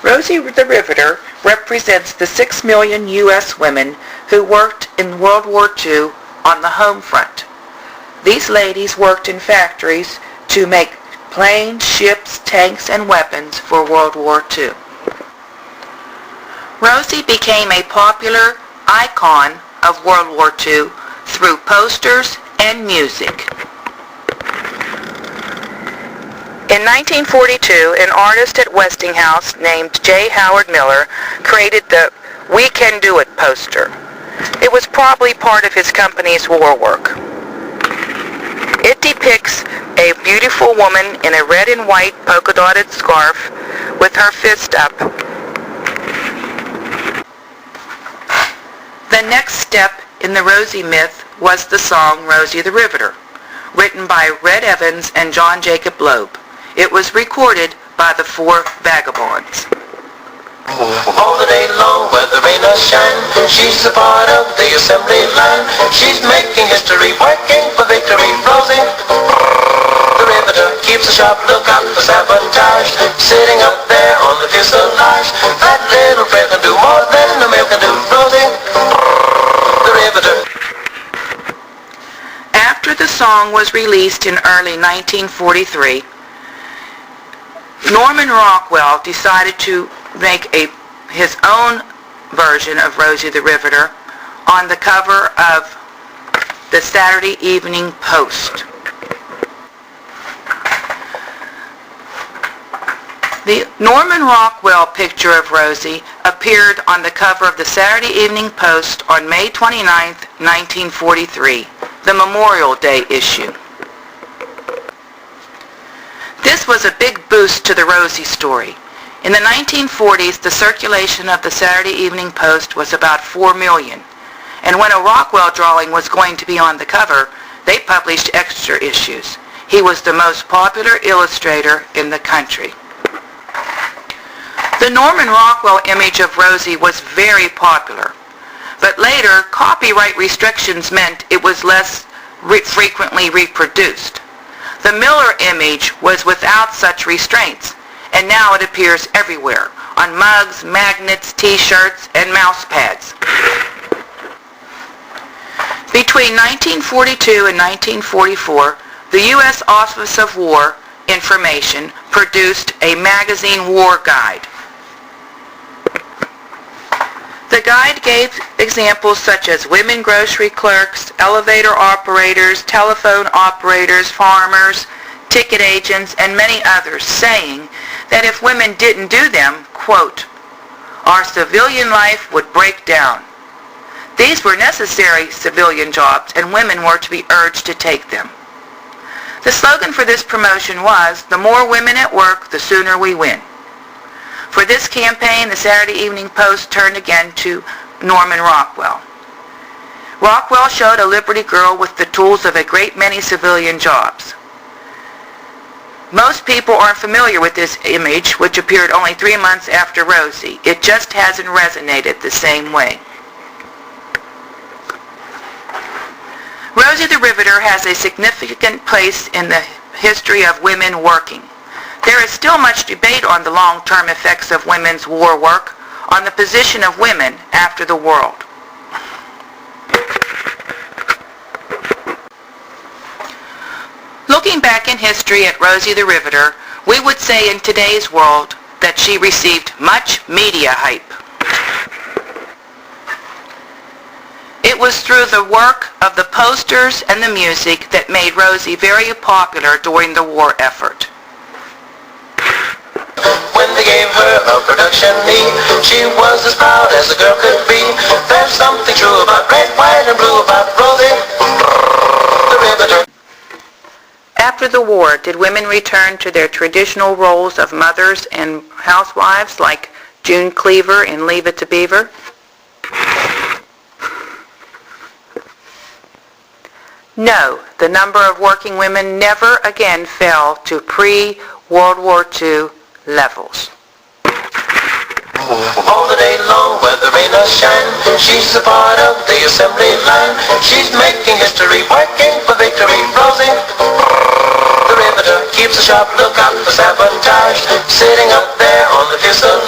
Rosie the Riveter represents the 6 million U.S. women who worked in World War II on the home front. These ladies worked in factories to make planes, ships, tanks, and weapons for World War II. Rosie became a popular icon of World War II through posters and music. In 1942, an artist at Westinghouse named J. Howard Miller created the "We Can Do It" poster. It was probably part of his company's war work. It depicts a beautiful woman in a red and white polka-dotted scarf with her fist up. The next step in the Rosie myth was the song Rosie the Riveter, written by Red Evans and John Jacob Loeb. It was recorded by the Four Vagabonds. All the day long, whether rain or shine, she's a part of the assembly line. She's making history, working for victory. Rosie the Riveter keeps a sharp lookout for sabotage, sitting up there on the fuselage. That little friend can do more than a male can do. Rosie the Riveter. After the song was released in early 1943, Norman Rockwell decided to make his own version of Rosie the Riveter on the cover of the Saturday Evening Post. The Norman Rockwell picture of Rosie appeared on the cover of the Saturday Evening Post on May 29, 1943, the Memorial Day issue. This was a big boost to the Rosie story. In the 1940s, the circulation of the Saturday Evening Post was about 4 million, and when a Rockwell drawing was going to be on the cover, they published extra issues. He was the most popular illustrator in the country. The Norman Rockwell image of Rosie was very popular, but later, copyright restrictions meant it was less frequently reproduced. The Miller image was without such restraints, and now it appears everywhere, on mugs, magnets, t-shirts, and mouse pads. Between 1942 and 1944, the U.S. Office of War Information produced a magazine war guide. The guide gave examples such as women grocery clerks, elevator operators, telephone operators, farmers, ticket agents, and many others, saying that if women didn't do them, quote, our civilian life would break down. These were necessary civilian jobs, and women were to be urged to take them. The slogan for this promotion was, the more women at work, the sooner we win. For this campaign, the Saturday Evening Post turned again to Norman Rockwell. Rockwell showed a Liberty Girl with the tools of a great many civilian jobs. Most people aren't familiar with this image, which appeared only 3 months after Rosie. It just hasn't resonated the same way. Rosie the Riveter has a significant place in the history of women working. There is still much debate on the long-term effects of women's war work on the position of women after the war. Looking back in history at Rosie the Riveter, we would say in today's world that she received much media hype. It was through the work of the posters and the music that made Rosie very popular during the war effort. When they gave her a production knee, she was as proud as a girl could be. There's something true about red, white, and blue about Rosie the Riveter. After the war, did women return to their traditional roles of mothers and housewives like June Cleaver in Leave It to Beaver? No, the number of working women never again fell to pre-World War II levels. All the day long, whether rain or shine, she's a part of the assembly line. She's making history, working for victory. Rosie the Riveter keeps a sharp lookout for sabotage, sitting up there on the fuselage.